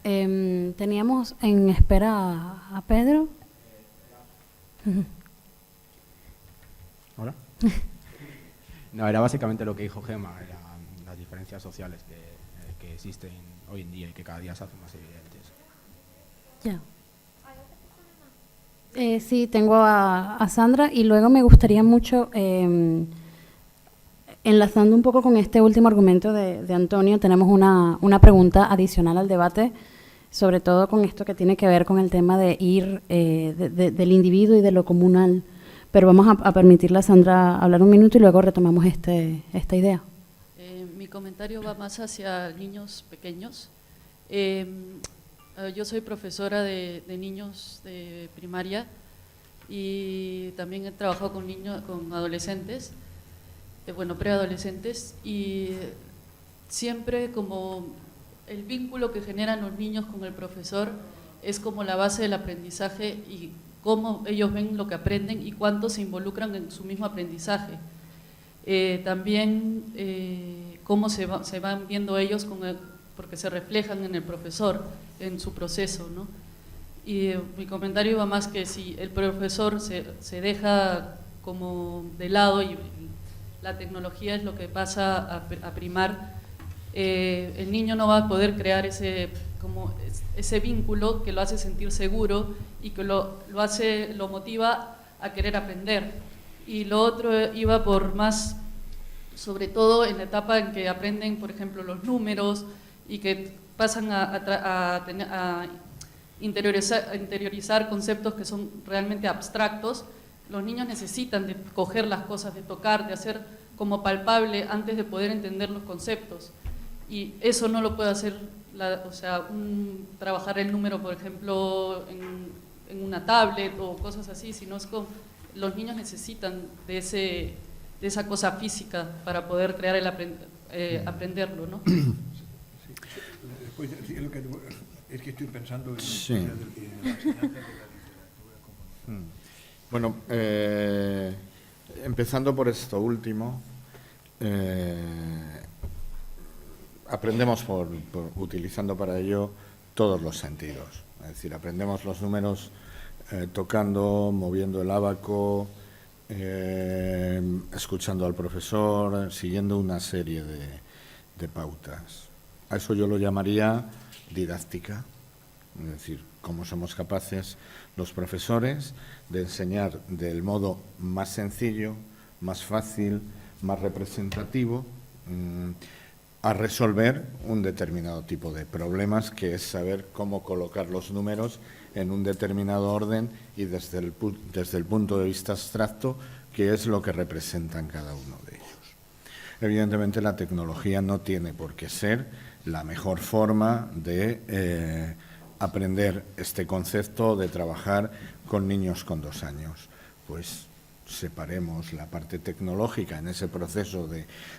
Teníamos en espera a Pedro. ¿Hola? No, era básicamente lo que dijo Gemma, las diferencias sociales que existen hoy en día y que cada día se hacen más evidentes. Ya. Sí, tengo a Sandra y luego me gustaría mucho, enlazando un poco con este último argumento de Antonio, tenemos una pregunta adicional al debate, sobre todo con esto que tiene que ver con el tema de ir del individuo y de lo comunal. Pero vamos a permitirle a Sandra hablar un minuto y luego retomamos esta idea. Mi comentario va más hacia niños pequeños. Yo soy profesora de niños de primaria y también he trabajado con niños, con adolescentes, preadolescentes, y siempre como el vínculo que generan los niños con el profesor es como la base del aprendizaje y cómo ellos ven lo que aprenden y cuánto se involucran en su mismo aprendizaje. También cómo se van viendo ellos porque se reflejan en el profesor, en su proceso, ¿no? Y mi comentario va más que si el profesor se deja como de lado y la tecnología es lo que pasa a primar, el niño no va a poder crear ese vínculo que lo hace sentir seguro y que lo motiva a querer aprender. Y lo otro iba por más, sobre todo en la etapa en que aprenden, por ejemplo, los números y que pasan a interiorizar conceptos que son realmente abstractos. Los niños necesitan de coger las cosas, de tocar, de hacer como palpable antes de poder entender los conceptos. Y eso no lo puede hacer, trabajar el número, por ejemplo, en una tablet o cosas así, sino es como los niños necesitan de esa cosa física para poder crear aprenderlo, ¿no? Después, es que estoy pensando en sí. la enseñanza de la literatura como... Bueno, empezando por esto último, aprendemos utilizando para ello todos los sentidos. Es decir, aprendemos los números tocando, moviendo el ábaco, escuchando al profesor, siguiendo una serie de pautas. A eso yo lo llamaría didáctica. Es decir, cómo somos capaces los profesores de enseñar del modo más sencillo, más fácil, más representativo, a resolver un determinado tipo de problemas, que es saber cómo colocar los números en un determinado orden y desde el punto de vista abstracto, qué es lo que representan cada uno de ellos. Evidentemente, la tecnología no tiene por qué ser la mejor forma de aprender este concepto, de trabajar con niños con 2 años. Pues separemos la parte tecnológica en ese proceso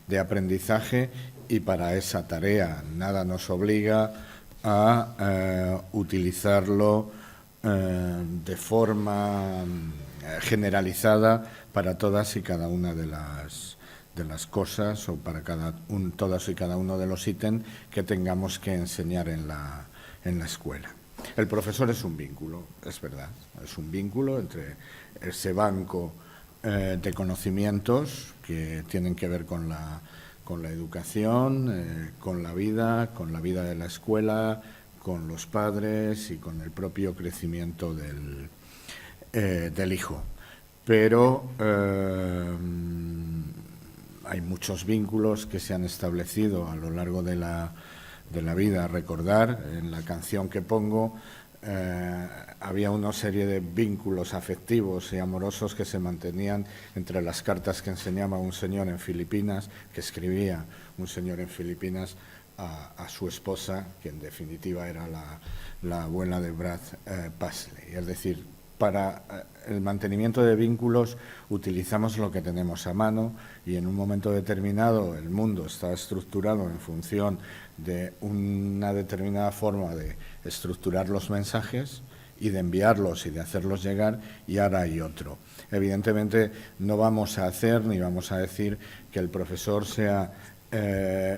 de aprendizaje y para esa tarea nada nos obliga a utilizarlo de forma generalizada para todas y cada una de las cosas o para todas y cada uno de los ítems que tengamos que enseñar en la escuela. El profesor es un vínculo, es verdad, es un vínculo entre ese banco de conocimientos que tienen que ver con la educación, con la vida de la escuela, con los padres y con el propio crecimiento del hijo. Pero hay muchos vínculos que se han establecido a lo largo de la vida. Recordar, en la canción que pongo, había una serie de vínculos afectivos y amorosos que se mantenían entre las cartas que enseñaba un señor en Filipinas, que escribía un señor en Filipinas a su esposa, que en definitiva era la abuela de Brad Paisley. Es decir, para el mantenimiento de vínculos utilizamos lo que tenemos a mano y en un momento determinado el mundo está estructurado en función de una determinada forma de estructurar los mensajes y de enviarlos y de hacerlos llegar, y ahora hay otro. Evidentemente no vamos a hacer ni vamos a decir que el profesor sea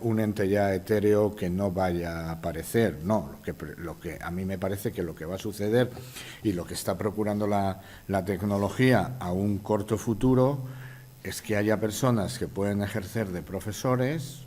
un ente ya etéreo que no vaya a aparecer. No, lo que a mí me parece que lo que va a suceder y lo que está procurando la tecnología a un corto futuro es que haya personas que pueden ejercer de profesores,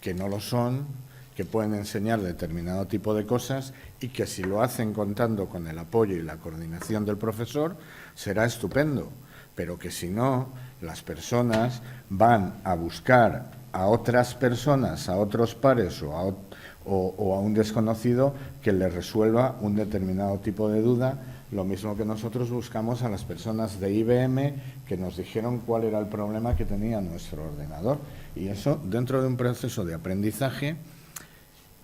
que no lo son, que pueden enseñar determinado tipo de cosas y que si lo hacen contando con el apoyo y la coordinación del profesor será estupendo, pero que si no, las personas van a buscar a otras personas, a otros pares o a un desconocido que les resuelva un determinado tipo de duda, lo mismo que nosotros buscamos a las personas de IBM que nos dijeron cuál era el problema que tenía nuestro ordenador. Y eso dentro de un proceso de aprendizaje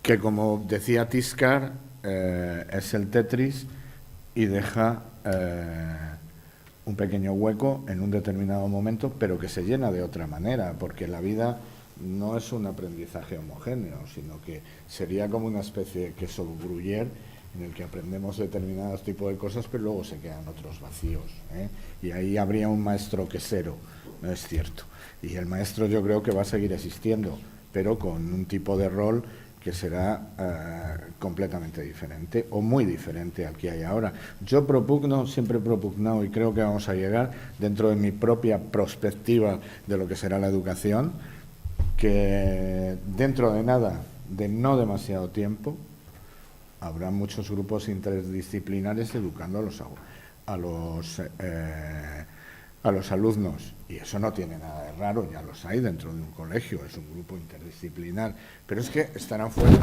que, como decía Tiscar, es el Tetris y deja un pequeño hueco en un determinado momento, pero que se llena de otra manera, porque la vida no es un aprendizaje homogéneo, sino que sería como una especie de queso gruyère en el que aprendemos determinados tipos de cosas, pero luego se quedan otros vacíos, ¿eh? Y ahí habría un maestro quesero, ¿no es cierto? Y el maestro yo creo que va a seguir existiendo, pero con un tipo de rol que será completamente diferente o muy diferente al que hay ahora. Yo propugno, siempre he propugnado y creo que vamos a llegar, dentro de mi propia perspectiva de lo que será la educación, que dentro de nada, de no demasiado tiempo, habrá muchos grupos interdisciplinares educando a los alumnos, y eso no tiene nada de raro, ya los hay dentro de un colegio, es un grupo interdisciplinar, pero es que estarán fuera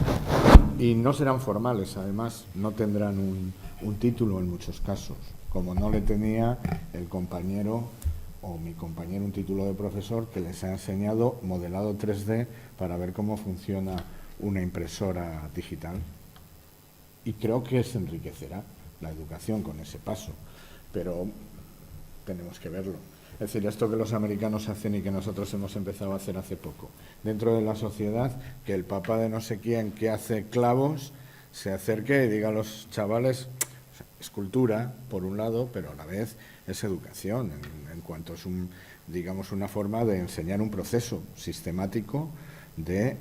y no serán formales, además no tendrán un título en muchos casos, como no le tenía el compañero o mi compañero un título de profesor que les ha enseñado modelado 3D para ver cómo funciona una impresora digital. Y creo que se enriquecerá la educación con ese paso, pero tenemos que verlo. Es decir, esto que los americanos hacen y que nosotros hemos empezado a hacer hace poco. Dentro de la sociedad, que el papá de no sé quién que hace clavos se acerque y diga a los chavales, es cultura, por un lado, pero a la vez es educación, en cuanto es digamos, una forma de enseñar un proceso sistemático de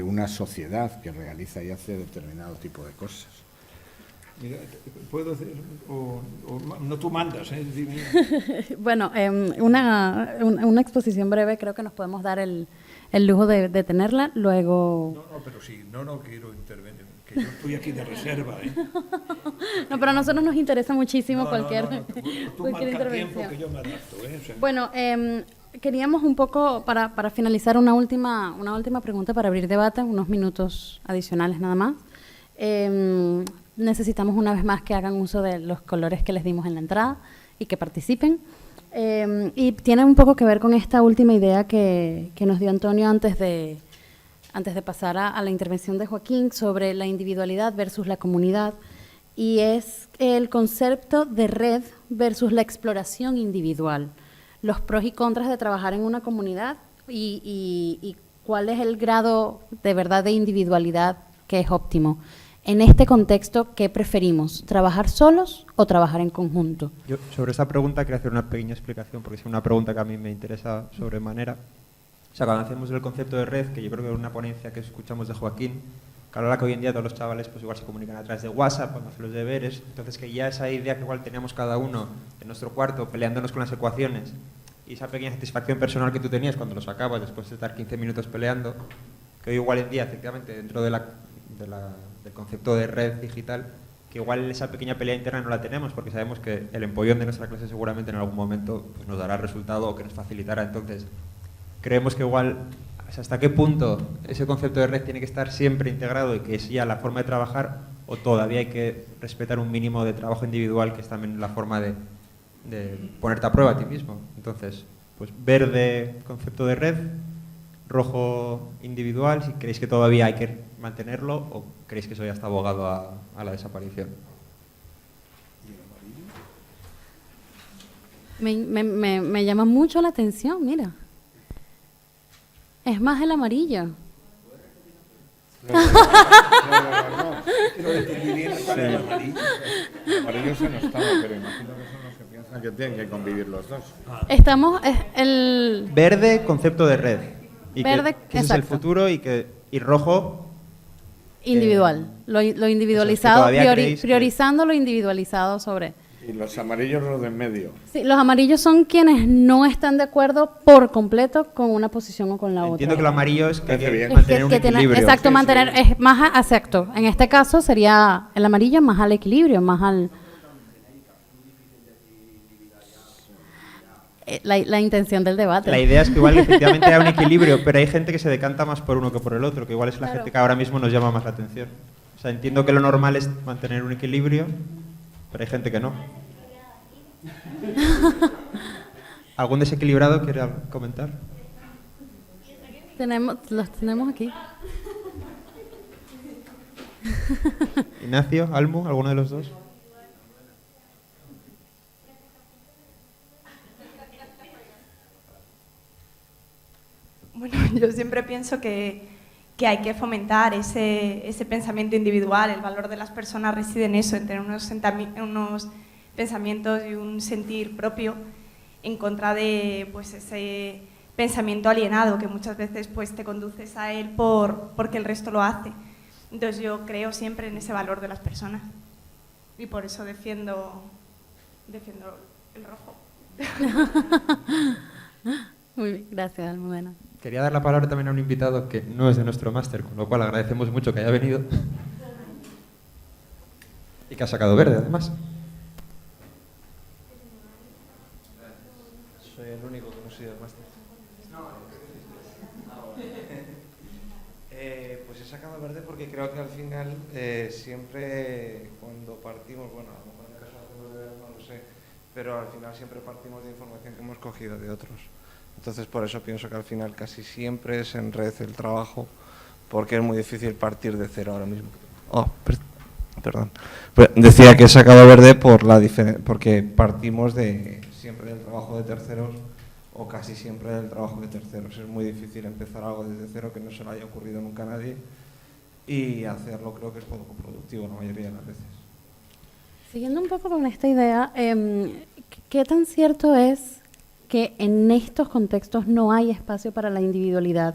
una sociedad que realiza y hace determinado tipo de cosas. Mira, puedo hacer, o no, tú mandas, ¿eh? Bueno, una exposición breve, creo que nos podemos dar el lujo de tenerla, luego... No, pero sí, no quiero intervenir, que yo estoy aquí de reserva, ¿eh? No, pero a nosotros nos interesa muchísimo cualquier cualquier intervención. Tiempo que yo me adapto, ¿eh? O sea, Bueno, queríamos un poco, para finalizar, una última pregunta para abrir debate, unos minutos adicionales nada más. Necesitamos una vez más que hagan uso de los colores que les dimos en la entrada y que participen. Y tiene un poco que ver con esta última idea que nos dio Antonio antes de pasar a la intervención de Joaquín sobre la individualidad versus la comunidad, y es el concepto de red versus la exploración individual, los pros y contras de trabajar en una comunidad y cuál es el grado de verdad de individualidad que es óptimo. En este contexto, ¿qué preferimos? ¿Trabajar solos o trabajar en conjunto? Yo sobre esa pregunta quería hacer una pequeña explicación, porque es una pregunta que a mí me interesa sobremanera. O sea, cuando hacemos el concepto de red, que yo creo que es una ponencia que escuchamos de Joaquín, que habla que hoy en día todos los chavales pues igual se comunican a través de WhatsApp cuando hacen los deberes, entonces que ya esa idea que igual teníamos cada uno en nuestro cuarto peleándonos con las ecuaciones y esa pequeña satisfacción personal que tú tenías cuando lo sacabas después de estar 15 minutos peleando, que hoy igual en día, efectivamente, dentro del concepto de red digital, que igual esa pequeña pelea interna no la tenemos porque sabemos que el empollón de nuestra clase seguramente en algún momento pues, nos dará resultado o que nos facilitará. Entonces, creemos que igual, ¿hasta qué punto ese concepto de red tiene que estar siempre integrado y que es ya la forma de trabajar, o todavía hay que respetar un mínimo de trabajo individual que es también la forma de ponerte a prueba a ti mismo? Entonces, pues verde, concepto de red, rojo individual, si creéis que todavía hay que mantenerlo o creéis que eso ya está abogado a la desaparición. Me llama mucho la atención, mira. Es más el amarillo. No. El amarillo se no estaba, pero imagino que son los que piensan Que tienen que convivir los dos. Estamos, el Verde, concepto de red. Y Verde, que ese es el exacto. futuro y rojo, individual, lo individualizado, todavía creéis que- priorizando lo individualizado sobre... Y los amarillos los de en medio. Sí, los amarillos son quienes no están de acuerdo por completo con una posición o con la entiendo que otra. lo amarillo es que hay Parece que bien. mantener un Que tiene- equilibrio. exacto, mantener, es más exacto. En este caso sería el amarillo más al equilibrio, más al... La intención del debate. La idea es que igual efectivamente haya un equilibrio, pero hay gente que se decanta más por uno que por el otro, que igual es la Claro. gente que ahora mismo nos llama más la atención. O sea, entiendo que lo normal es mantener un equilibrio, pero hay gente que no. ¿Algún desequilibrado quiere comentar? Los tenemos aquí. Ignacio, Almu, ¿alguno de los dos? Bueno, yo siempre pienso que hay que fomentar ese pensamiento individual. El valor de las personas reside en eso, en tener unos pensamientos y un sentir propio en contra de pues, ese pensamiento alienado que muchas veces pues, te conduces a él porque el resto lo hace. Entonces yo creo siempre en ese valor de las personas y por eso defiendo el rojo. Muy bien, gracias, Almudena. Quería dar la palabra también a un invitado que no es de nuestro máster, con lo cual agradecemos mucho que haya venido y que ha sacado verde, además. Soy el único que no soy del máster. Pues he sacado verde porque creo que al final siempre cuando partimos, bueno, a lo mejor en el caso de Almudena no lo sé, pero al final siempre partimos de información que hemos cogido de otros. Entonces por eso pienso que al final casi siempre es en red el trabajo, porque es muy difícil partir de cero ahora mismo. Perdón. Decía que he sacado verde porque partimos siempre del trabajo de terceros o casi siempre del trabajo de terceros. Es muy difícil empezar algo desde cero que no se le haya ocurrido nunca a nadie y hacerlo creo que es poco productivo la mayoría de las veces. Siguiendo un poco con esta idea, ¿qué tan cierto es que en estos contextos no hay espacio para la individualidad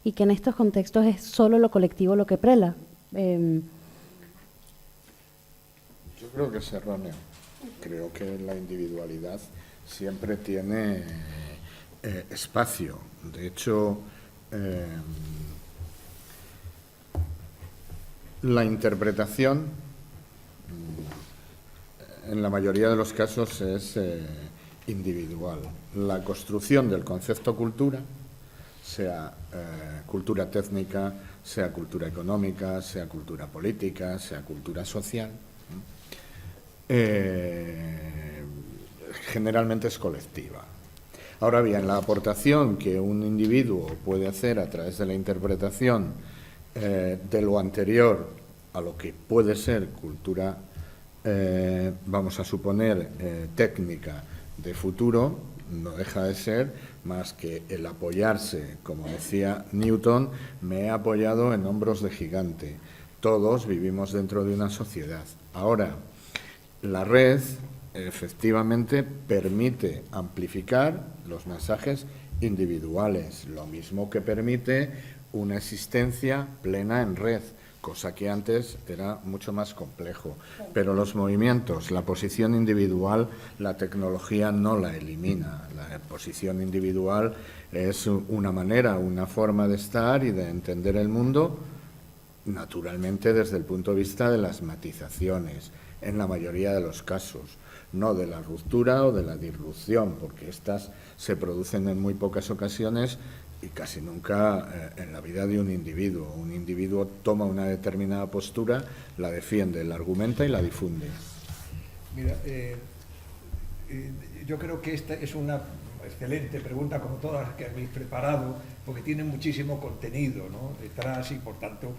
y que en estos contextos es solo lo colectivo lo que prela? Yo creo que es erróneo. Creo que la individualidad siempre tiene espacio. De hecho, la interpretación en la mayoría de los casos es individual. La construcción del concepto cultura, sea cultura técnica, sea cultura económica, sea cultura política, sea cultura social, generalmente es colectiva. Ahora bien, la aportación que un individuo puede hacer a través de la interpretación de lo anterior a lo que puede ser cultura, vamos a suponer, técnica de futuro, no deja de ser más que el apoyarse, como decía Newton, me he apoyado en hombros de gigante. Todos vivimos dentro de una sociedad. Ahora, la red efectivamente permite amplificar los mensajes individuales, lo mismo que permite una existencia plena en red, cosa que antes era mucho más complejo. Pero los movimientos, la posición individual, la tecnología no la elimina. La posición individual es una manera, una forma de estar y de entender el mundo, naturalmente desde el punto de vista de las matizaciones, en la mayoría de los casos, no de la ruptura o de la disrupción, porque estas se producen en muy pocas ocasiones y casi nunca en la vida de un individuo. Un individuo toma una determinada postura, la defiende, la argumenta y la difunde. Mira, yo creo que esta es una excelente pregunta, como todas las que habéis preparado, porque tiene muchísimo contenido, ¿no?, detrás y, por tanto,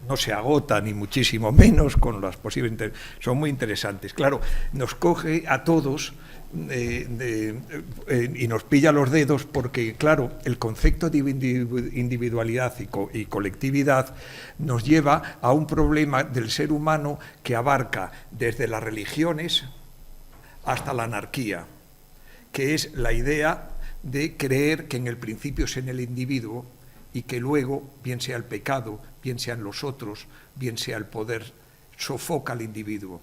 no se agota ni muchísimo menos con las posibles... Son muy interesantes. Claro, nos coge a todos y nos pilla los dedos porque, claro, el concepto de individualidad y colectividad nos lleva a un problema del ser humano que abarca desde las religiones hasta la anarquía, que es la idea de creer que en el principio es en el individuo y que luego, bien sea el pecado, bien sean los otros, bien sea el poder, sofoca al individuo.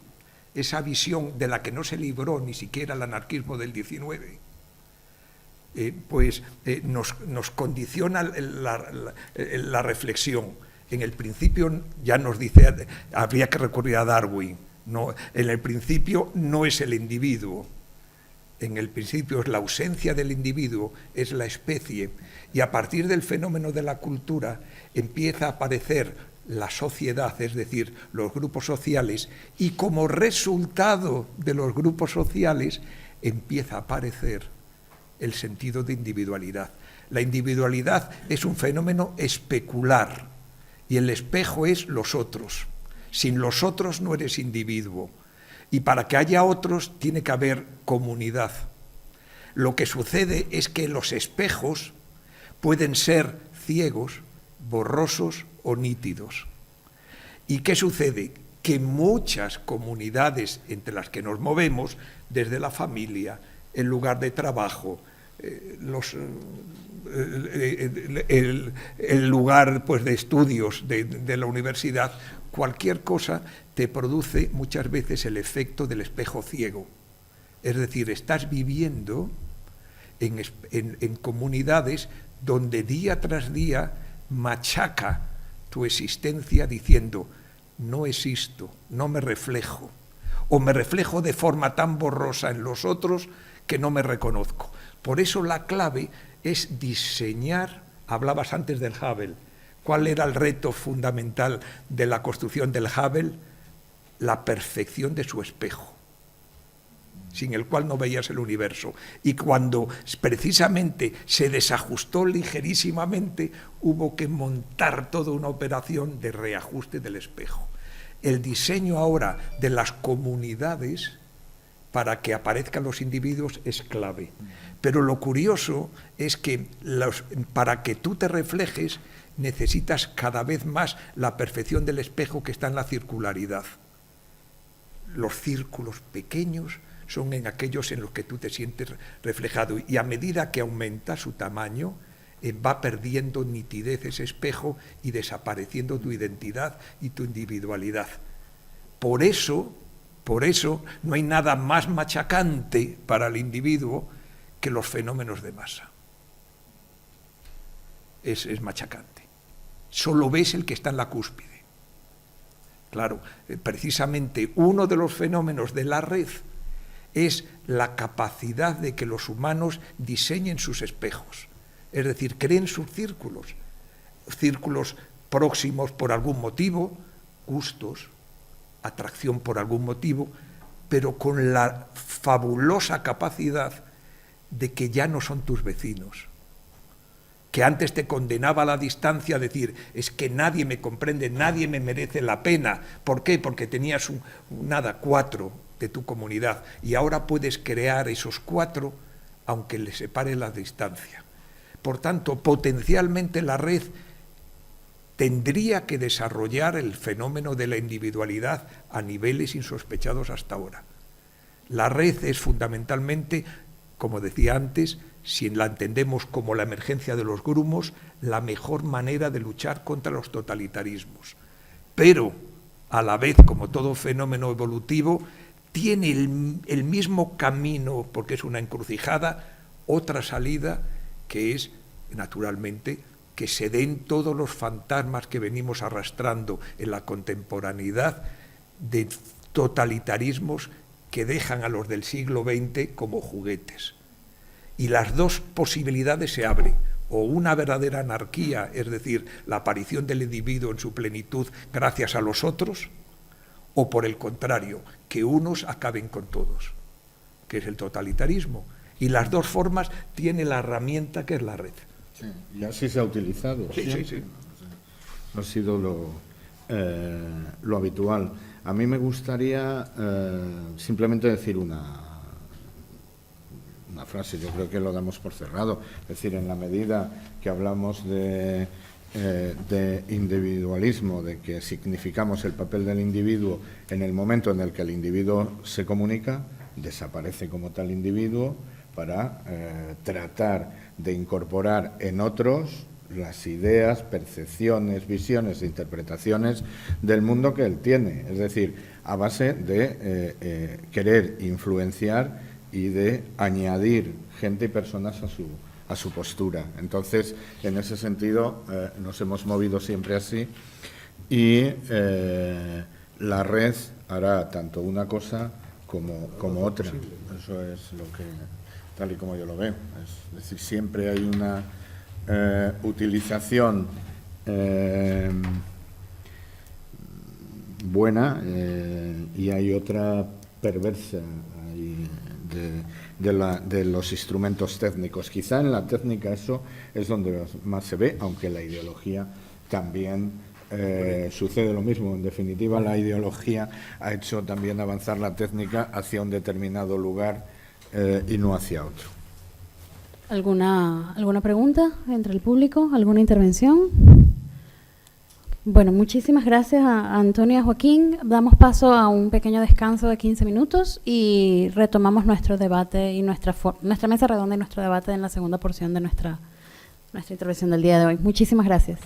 Esa visión de la que no se libró ni siquiera el anarquismo del 19, nos condiciona la reflexión. En el principio, ya nos dice, habría que recurrir a Darwin, no, en el principio no es el individuo, en el principio es la ausencia del individuo, es la especie, y a partir del fenómeno de la cultura empieza a aparecer la sociedad, es decir, los grupos sociales, y como resultado de los grupos sociales empieza a aparecer el sentido de individualidad. La individualidad es un fenómeno especular y el espejo es los otros. Sin los otros no eres individuo y para que haya otros tiene que haber comunidad. Lo que sucede es que los espejos pueden ser ciegos, borrosos o nítidos. ¿Y qué sucede? Que muchas comunidades entre las que nos movemos, desde la familia, el lugar de trabajo, el lugar pues, de estudios de la universidad, cualquier cosa te produce muchas veces el efecto del espejo ciego. Es decir, estás viviendo en comunidades donde día tras día machaca tu existencia diciendo no existo, no me reflejo, o me reflejo de forma tan borrosa en los otros que no me reconozco. Por eso la clave es diseñar, hablabas antes del Hubble, ¿cuál era el reto fundamental de la construcción del Hubble? La perfección de su espejo, sin el cual no veías el universo. Y cuando precisamente se desajustó ligerísimamente, hubo que montar toda una operación de reajuste del espejo. El diseño ahora de las comunidades para que aparezcan los individuos es clave. Pero lo curioso es que para que tú te reflejes necesitas cada vez más la perfección del espejo que está en la circularidad. Los círculos pequeños son en aquellos en los que tú te sientes reflejado y a medida que aumenta su tamaño va perdiendo nitidez ese espejo y desapareciendo tu identidad y tu individualidad. Por eso no hay nada más machacante para el individuo que los fenómenos de masa. Es machacante. Solo ves el que está en la cúspide. Claro, precisamente uno de los fenómenos de la red es la capacidad de que los humanos diseñen sus espejos, es decir, creen sus círculos próximos por algún motivo, gustos, atracción por algún motivo, pero con la fabulosa capacidad de que ya no son tus vecinos, que antes te condenaba a la distancia a decir, es que nadie me comprende, nadie me merece la pena. ¿Por qué? Porque tenías 4 de tu comunidad y ahora puedes crear esos 4 aunque les separe la distancia. Por tanto, potencialmente la red tendría que desarrollar el fenómeno de la individualidad a niveles insospechados hasta ahora. La red es fundamentalmente, como decía antes, si la entendemos como la emergencia de los grumos, la mejor manera de luchar contra los totalitarismos. Pero, a la vez, como todo fenómeno evolutivo, tiene el mismo camino, porque es una encrucijada, otra salida, que es, naturalmente, que se den todos los fantasmas que venimos arrastrando en la contemporaneidad de totalitarismos que dejan a los del siglo XX como juguetes. Y las dos posibilidades se abren, o una verdadera anarquía, es decir, la aparición del individuo en su plenitud gracias a los otros, o por el contrario, que unos acaben con todos, que es el totalitarismo. Y las dos formas tienen la herramienta que es la red. Sí, y así se ha utilizado. Sí. Ha sido lo habitual. A mí me gustaría simplemente decir una frase, yo creo que lo damos por cerrado. Es decir, en la medida que hablamos de individualismo, de que significamos el papel del individuo en el momento en el que el individuo se comunica, desaparece como tal individuo para tratar de incorporar en otros las ideas, percepciones, visiones e interpretaciones del mundo que él tiene. Es decir, a base de querer influenciar y de añadir gente y personas a su postura. Entonces, en ese sentido, nos hemos movido siempre así y la red hará tanto una cosa como otra. Eso es lo que, tal y como yo lo veo. Es decir, siempre hay una utilización buena y hay otra perversa de los instrumentos técnicos. Quizá en la técnica eso es donde más se ve, aunque la ideología también sucede lo mismo. En definitiva, la ideología ha hecho también avanzar la técnica hacia un determinado lugar y no hacia otro. ¿Alguna pregunta entre el público? ¿Alguna intervención? Bueno, muchísimas gracias a Antonio y a Joaquín. Damos paso a un pequeño descanso de 15 minutos y retomamos nuestro debate y nuestra mesa redonda y nuestro debate en la segunda porción de nuestra intervención del día de hoy. Muchísimas gracias.